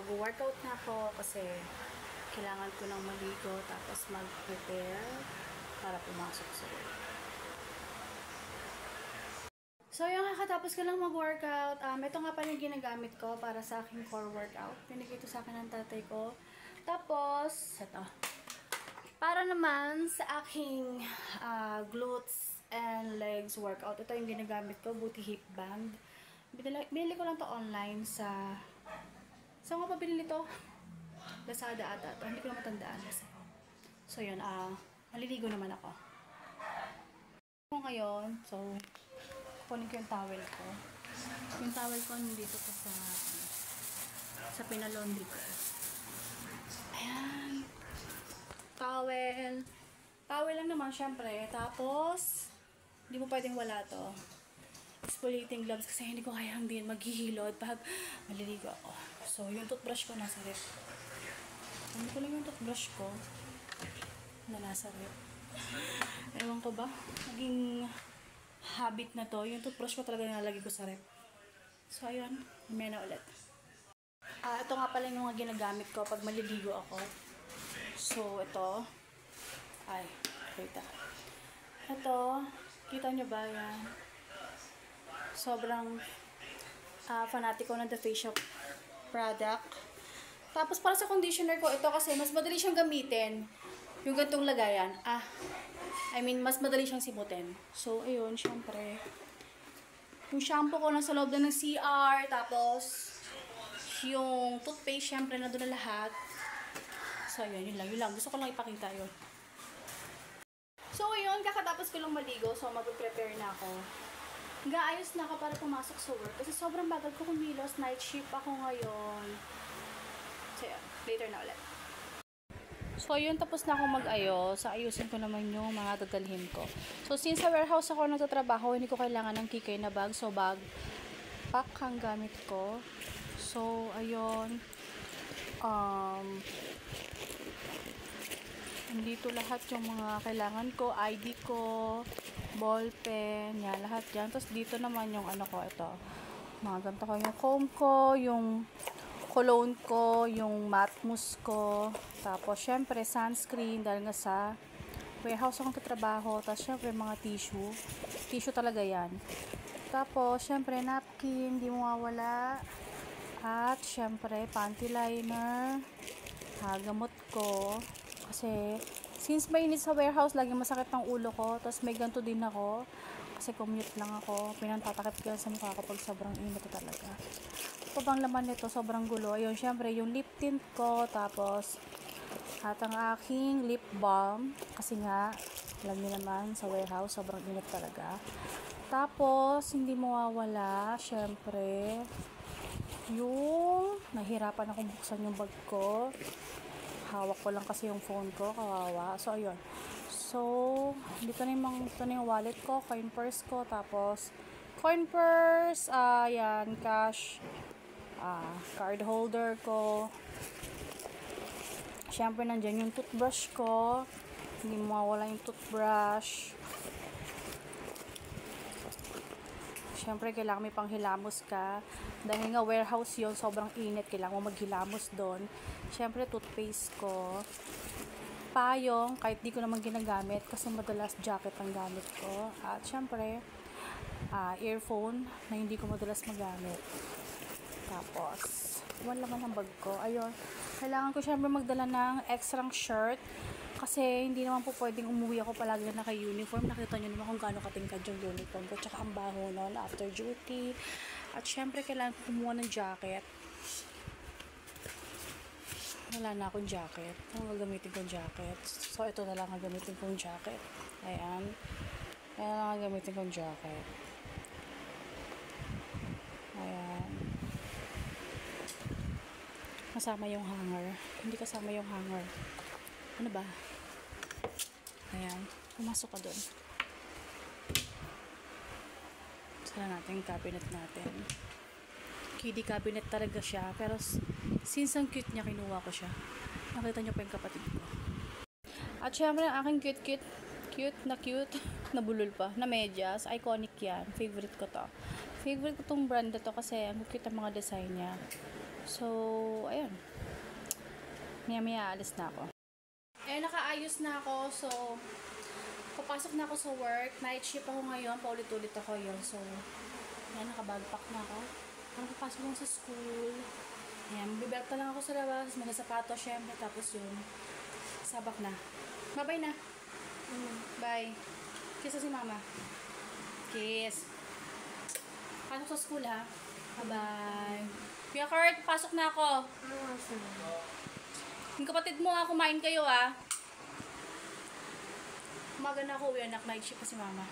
mag-workout na ako kasi kailangan ko ng maligo tapos mag-prepare para pumasok sa work. So, yung kakatapos ko lang mag-workout, ito nga pala yung ginagamit ko para sa aking core workout. Pinigay ito sa akin ng tatay ko. Tapos, ito. Para naman sa aking glutes and legs workout, ito yung ginagamit ko, Booty Hip Band. Binili ko lang to online sa... Saan ko pa binili to? Lazada ata to. Hindi ko na matandaan. So, yun. Maliligo naman ako. Ngayon, so... kunin ko yung towel ko. Yung towel ko nandito ko sa pinalaundry ko. Ayan. Towel. Towel lang naman, syempre. Tapos, hindi mo pwedeng wala to. Exfoliating gloves kasi hindi ko kayang din maghihilod pag maliligo ako. So, yung toothbrush ko nasa rep. Ano ko lang yung toothbrush ko na nasa rep. Ewan ko ba? Naging habit na to. Yung toothbrush ko talaga nilalagay ko sa rep. So, ayun. Mamaya na ulit. Ito nga pala yung mga ginagamit ko pag maliligo ako. So, ito. Ay, wait ito. Kita nyo ba yan? Sobrang fanatic ko ng The Face Shop product. Tapos, para sa conditioner ko, ito kasi mas madali siyang gamitin. Yung gantong lagayan. Mas madali siyang simutin. So, ayun, syempre. Yung shampoo ko nasa loob na ng CR. Tapos, yung toothpaste, syempre, na doon na lahat. So, ayun, yun lang. Gusto ko lang ipakita yun. So, ayun, kakatapos ko lang maligo. So, mag-prepare na ako. Gaayos na ako para pumasok sa work. Kasi sobrang bagal ko kumilos. Night shift ako ngayon. So, yun. Later na ulit. So, yun, tapos na ako mag-ayos. Ayusin ko naman yung mga dadalhin ko. So, since sa warehouse ako nagtatrabaho, hindi ko kailangan ng kikay na bag. So, bag pack ang gamit ko. So, ayun. Dito lahat yung mga kailangan ko. ID ko, ball pen, yan, lahat yan. Tapos, dito naman yung ano ko, ito. Mga ganito ko. Yung comb ko, yung cologne ko, yung matte mousse ko, tapos syempre sunscreen dahil nga sa warehouse akong katrabaho, tapos syempre mga tissue talaga yan, tapos syempre napkin, hindi mawawala, at syempre panty liner, gamot ko, kasi since mainit sa warehouse, lagi masakit ng ulo ko, tapos may ganito din ako, kasi commute lang ako, pinantatakip ko sa mukha ko pag sobrang init talaga. Ito bang laman nito, sobrang gulo. Ayun, syempre, yung lip tint ko, tapos, at ang aking lip balm, kasi nga, alam niyo naman, sa warehouse, sobrang init talaga. Tapos, hindi mawawala, syempre, yung, nahirapan akong buksan yung bag ko. Hawak ko lang kasi yung phone ko, kawawa. So, ayun. So, dito na yung wallet ko, coin purse ko, tapos, coin purse, yan, cash, card holder ko. Siyempre, nandyan yung toothbrush ko. Hindi mawawala yung toothbrush. Siyempre, kailangan may panghilamos ka. Dahil nga warehouse yon, sobrang init. Kailangan mo maghilamos doon. Siyempre, toothpaste ko. Payong, kahit di ko naman ginagamit kasi madalas jacket ang gamit ko. At siyempre, earphone na hindi ko madalas magamit. Tapos, wala naman ang bag ko. Ayun, kailangan ko syempre magdala ng extra shirt kasi hindi naman po pwedeng umuwi ako palagi na naka-uniform. Nakita nyo naman kung gaano katingkad yung uniform ko. Tsaka ang baho nun after duty. At syempre, kailangan ko kumuha ng jacket. Wala na akong jacket. Ano gagamitin kong jacket? So, ito na lang ang gagamitin kong jacket. Ayan. Ayan lang ang gagamitin kong jacket. Ayan. Kasama yung hanger. Hindi kasama yung hanger. Ano ba? Ayan. Pumasok ka dun. Sala natin yung cabinet natin. Kiddie cabinet talaga siya. Pero since ang cute niya, kinuha ko siya. Nakita niyo pa yung kapatid ko. At syempre, ang aking cute, nabulol pa, na medyas. Iconic yan. Favorite ko to. Favorite ko tong brand na to kasi ang cute ang mga design niya. So, ayun. Maya-maya alis na ako. Eh, nakaayos na ako. So, papasok na ako sa work. Night shift ako ngayon. Paulit-ulit ako yun. So, ayan, nakabagpak na ako. Parang papasok lang sa school. Ayan, bibelta lang ako sa labas. Mga sapatos, syempre. Tapos yun. Sabak na. Bye-bye na. Bye. Kiss si mama. Kiss. Pasok sa school ha. Bye-bye. Kuya Kurt, pasok na ako. Yung kapatid mo ha, kumain kayo ha. Umaga na ako uwi, anak. Night shift pa si mama.